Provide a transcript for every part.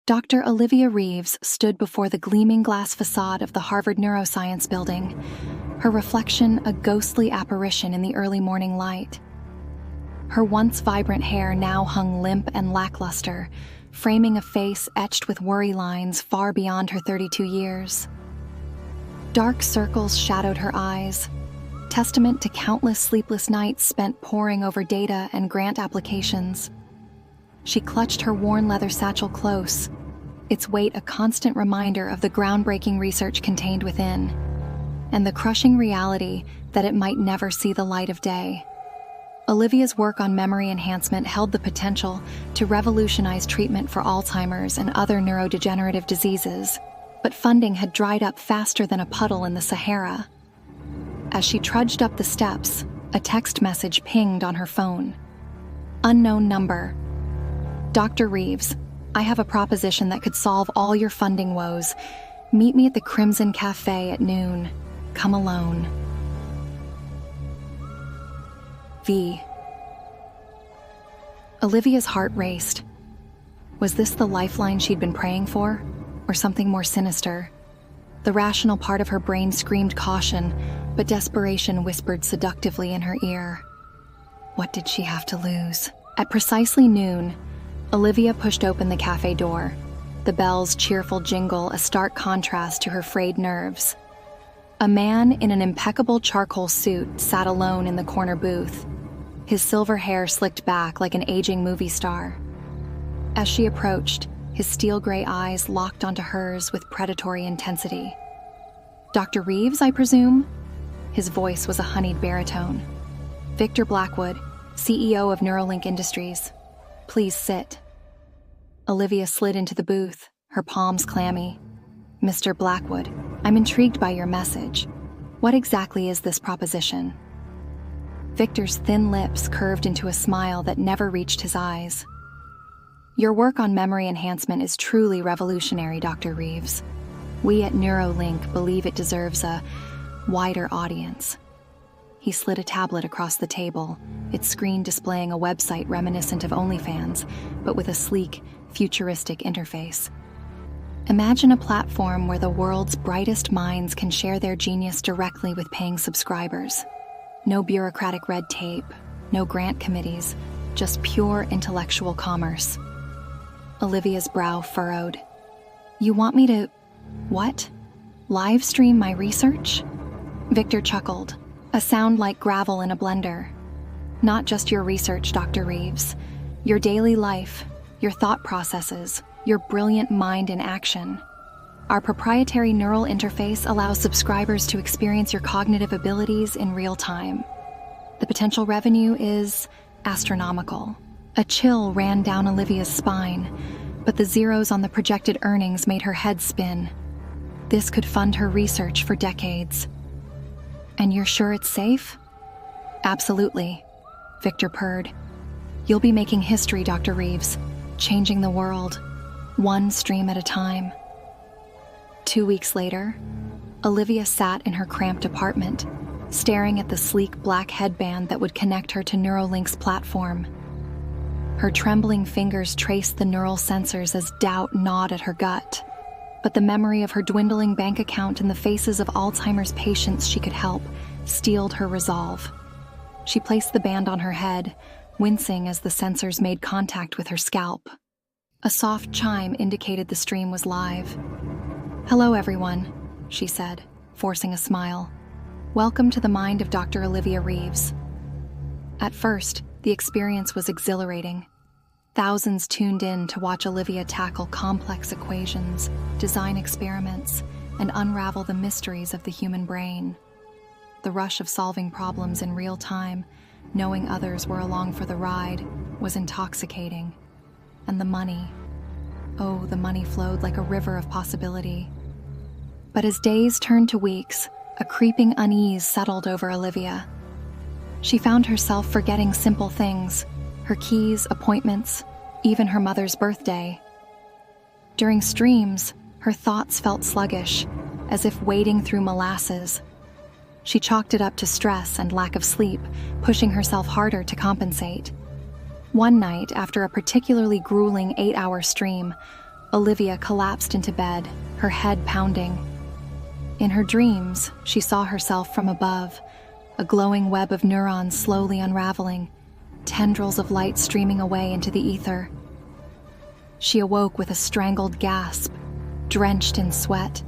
Dr. Olivia Reeves stood before the gleaming glass facade of the Harvard Neuroscience Building, her reflection a ghostly apparition in the early morning light. Her once vibrant hair now hung limp and lackluster, framing a face etched with worry lines far beyond her 32 years. Dark circles shadowed her eyes, testament to countless sleepless nights spent poring over data and grant applications. She clutched her worn leather satchel close, its weight a constant reminder of the groundbreaking research contained within, and the crushing reality that it might never see the light of day. Olivia's work on memory enhancement held the potential to revolutionize treatment for Alzheimer's and other neurodegenerative diseases, but funding had dried up faster than a puddle in the Sahara. As she trudged up the steps, a text message pinged on her phone. Unknown number. Dr. Reeves, I have a proposition that could solve all your funding woes. Meet me at the Crimson Cafe at noon. Come alone. V. Olivia's heart raced. Was this the lifeline she'd been praying for, or something more sinister? The rational part of her brain screamed caution, but desperation whispered seductively in her ear. What did she have to lose? At precisely noon, Olivia pushed open the cafe door, the bell's cheerful jingle a stark contrast to her frayed nerves. A man in an impeccable charcoal suit sat alone in the corner booth, his silver hair slicked back like an aging movie star. As she approached, his steel gray eyes locked onto hers with predatory intensity. Dr. Reeves, I presume? His voice was a honeyed baritone. Victor Blackwood, CEO of Neuralink Industries. Please sit. Olivia slid into the booth, her palms clammy. Mr. Blackwood, I'm intrigued by your message. What exactly is this proposition? Victor's thin lips curved into a smile that never reached his eyes. Your work on memory enhancement is truly revolutionary, Dr. Reeves. We at Neuralink believe it deserves a wider audience. He slid a tablet across the table, its screen displaying a website reminiscent of OnlyFans, but with a sleek, futuristic interface. Imagine a platform where the world's brightest minds can share their genius directly with paying subscribers. No bureaucratic red tape, no grant committees, just pure intellectual commerce. Olivia's brow furrowed. You want me to, what? Live stream my research? Victor chuckled, a sound like gravel in a blender. Not just your research, Dr. Reeves. Your daily life, your thought processes, your brilliant mind in action. Our proprietary neural interface allows subscribers to experience your cognitive abilities in real time. The potential revenue is astronomical. A chill ran down Olivia's spine, but the zeros on the projected earnings made her head spin. This could fund her research for decades. And you're sure it's safe? Absolutely, Victor purred. You'll be making history, Dr. Reeves, changing the world, one stream at a time. 2 weeks later, Olivia sat in her cramped apartment, staring at the sleek black headband that would connect her to Neuralink's platform. Her trembling fingers traced the neural sensors as doubt gnawed at her gut, but the memory of her dwindling bank account and the faces of Alzheimer's patients she could help steeled her resolve. She placed the band on her head, wincing as the sensors made contact with her scalp. A soft chime indicated the stream was live. Hello, everyone, she said, forcing a smile. Welcome to the mind of Dr. Olivia Reeves. At first, the experience was exhilarating. Thousands tuned in to watch Olivia tackle complex equations, design experiments, and unravel the mysteries of the human brain. The rush of solving problems in real time, knowing others were along for the ride, was intoxicating. And the money. Oh, the money flowed like a river of possibility. But as days turned to weeks, a creeping unease settled over Olivia. She found herself forgetting simple things, her keys, appointments, even her mother's birthday. During streams, her thoughts felt sluggish, as if wading through molasses. She chalked it up to stress and lack of sleep, pushing herself harder to compensate. One night, after a particularly grueling 8-hour stream, Olivia collapsed into bed, her head pounding. In her dreams, she saw herself from above, a glowing web of neurons slowly unraveling, tendrils of light streaming away into the ether. She awoke with a strangled gasp, drenched in sweat,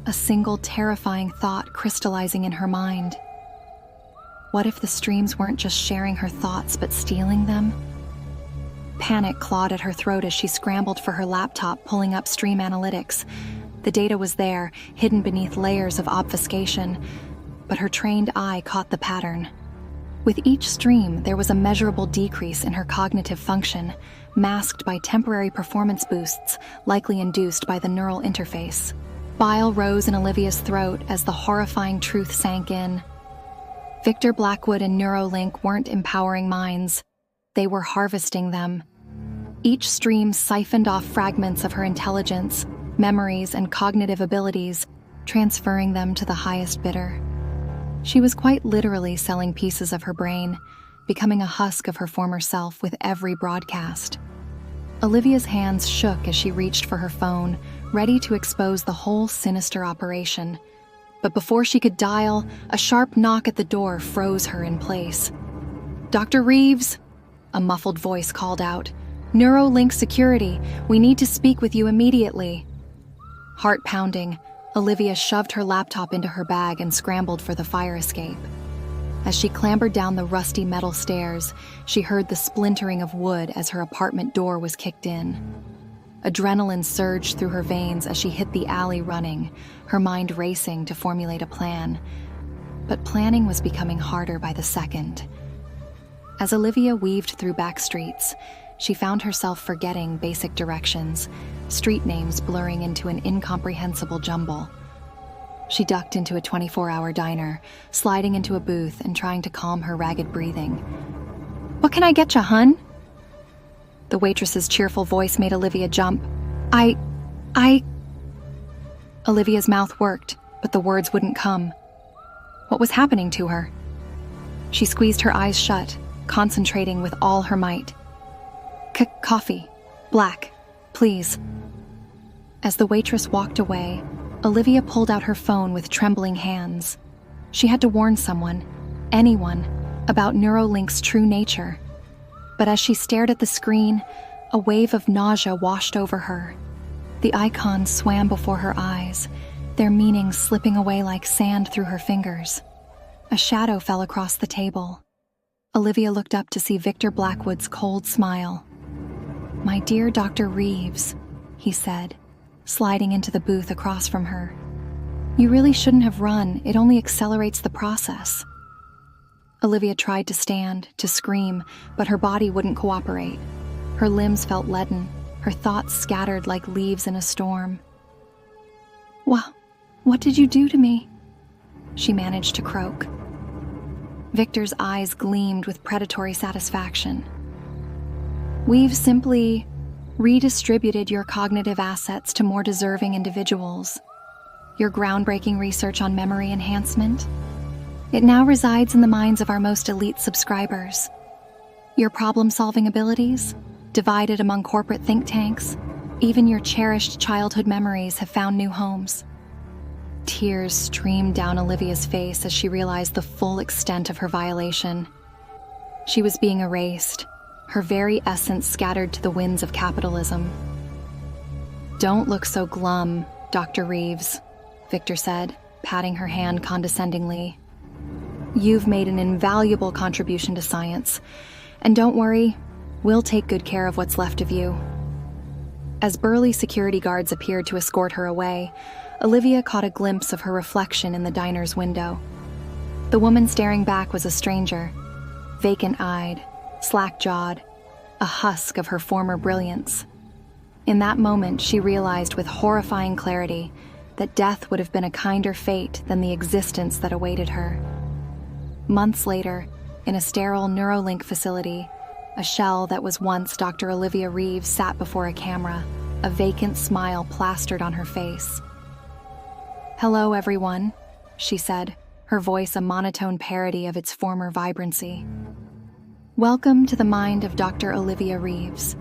a single terrifying thought crystallizing in her mind. What if the streams weren't just sharing her thoughts but stealing them? Panic clawed at her throat as she scrambled for her laptop, pulling up stream analytics. The data was there, hidden beneath layers of obfuscation, but her trained eye caught the pattern. With each stream, there was a measurable decrease in her cognitive function, masked by temporary performance boosts likely induced by the neural interface. Bile rose in Olivia's throat as the horrifying truth sank in. Victor Blackwood and Neuralink weren't empowering minds. They were harvesting them. Each stream siphoned off fragments of her intelligence, memories, and cognitive abilities, transferring them to the highest bidder. She was quite literally selling pieces of her brain, becoming a husk of her former self with every broadcast. Olivia's hands shook as she reached for her phone, ready to expose the whole sinister operation. But before she could dial, a sharp knock at the door froze her in place. "Dr. Reeves," a muffled voice called out. "Neuralink Security, we need to speak with you immediately." Heart pounding, Olivia shoved her laptop into her bag and scrambled for the fire escape. As she clambered down the rusty metal stairs, she heard the splintering of wood as her apartment door was kicked in. Adrenaline surged through her veins as she hit the alley running, her mind racing to formulate a plan. But planning was becoming harder by the second. As Olivia weaved through back streets, she found herself forgetting basic directions, street names blurring into an incomprehensible jumble. She ducked into a 24-hour diner, sliding into a booth and trying to calm her ragged breathing. "What can I get ya, hun?" The waitress's cheerful voice made Olivia jump. I... Olivia's mouth worked, but the words wouldn't come. What was happening to her? She squeezed her eyes shut, concentrating with all her might. Coffee. Black. Please." As the waitress walked away, Olivia pulled out her phone with trembling hands. She had to warn someone, anyone, about Neuralink's true nature. But as she stared at the screen, a wave of nausea washed over her. The icons swam before her eyes, their meanings slipping away like sand through her fingers. A shadow fell across the table. Olivia looked up to see Victor Blackwood's cold smile. "My dear Dr. Reeves," he said, sliding into the booth across from her. "You really shouldn't have run. It only accelerates the process." Olivia tried to stand, to scream, but her body wouldn't cooperate. Her limbs felt leaden, her thoughts scattered like leaves in a storm. What did you do to me?" she managed to croak. Victor's eyes gleamed with predatory satisfaction. "We've simply redistributed your cognitive assets to more deserving individuals. Your groundbreaking research on memory enhancement, it now resides in the minds of our most elite subscribers. Your problem-solving abilities, divided among corporate think tanks, even your cherished childhood memories have found new homes." Tears streamed down Olivia's face as she realized the full extent of her violation. She was being erased, her very essence scattered to the winds of capitalism. "Don't look so glum, Dr. Reeves," Victor said, patting her hand condescendingly. "You've made an invaluable contribution to science, and don't worry, we'll take good care of what's left of you." As burly security guards appeared to escort her away, Olivia caught a glimpse of her reflection in the diner's window. The woman staring back was a stranger, vacant-eyed, slack-jawed, a husk of her former brilliance. In that moment, she realized with horrifying clarity that death would have been a kinder fate than the existence that awaited her. Months later, in a sterile Neuralink facility, a shell that was once Dr. Olivia Reeves sat before a camera, a vacant smile plastered on her face. "Hello, everyone," she said, her voice a monotone parody of its former vibrancy. "Welcome to the mind of Dr. Olivia Reeves."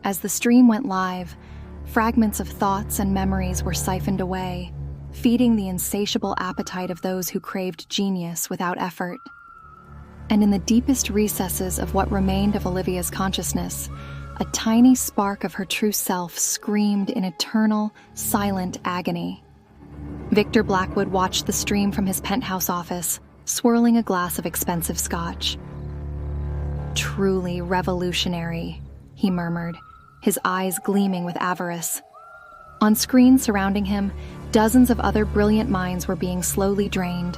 As the stream went live, Fragments of thoughts and memories were siphoned away, feeding the insatiable appetite of those who craved genius without effort. And in the deepest recesses of what remained of Olivia's consciousness, a tiny spark of her true self screamed in eternal, silent agony. Victor Blackwood watched the stream from his penthouse office, swirling a glass of expensive scotch. "Truly revolutionary," he murmured, his eyes gleaming with avarice. On screens surrounding him, dozens of other brilliant minds were being slowly drained,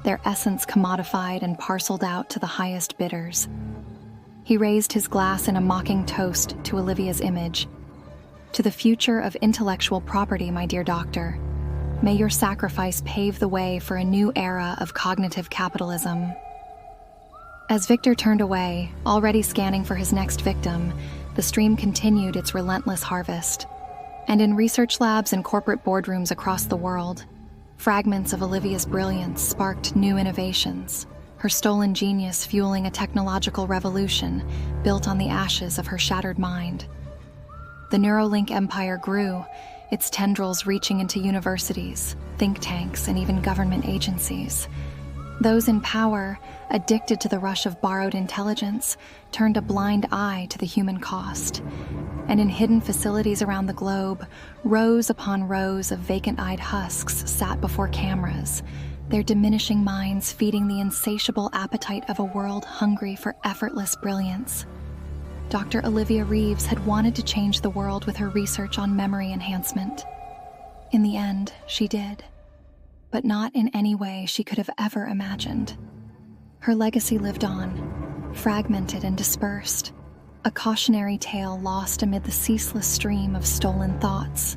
their essence commodified and parceled out to the highest bidders. He raised his glass in a mocking toast to Olivia's image. "To the future of intellectual property, my dear doctor. May your sacrifice pave the way for a new era of cognitive capitalism." As Victor turned away, already scanning for his next victim, the stream continued its relentless harvest. And in research labs and corporate boardrooms across the world, fragments of Olivia's brilliance sparked new innovations, her stolen genius fueling a technological revolution built on the ashes of her shattered mind. The Neuralink empire grew, its tendrils reaching into universities, think tanks, and even government agencies. Those in power, addicted to the rush of borrowed intelligence, turned a blind eye to the human cost. And in hidden facilities around the globe, rows upon rows of vacant-eyed husks sat before cameras, their diminishing minds feeding the insatiable appetite of a world hungry for effortless brilliance. Dr. Olivia Reeves had wanted to change the world with her research on memory enhancement. In the end, she did, but not in any way she could have ever imagined. Her legacy lived on, fragmented and dispersed, a cautionary tale lost amid the ceaseless stream of stolen thoughts.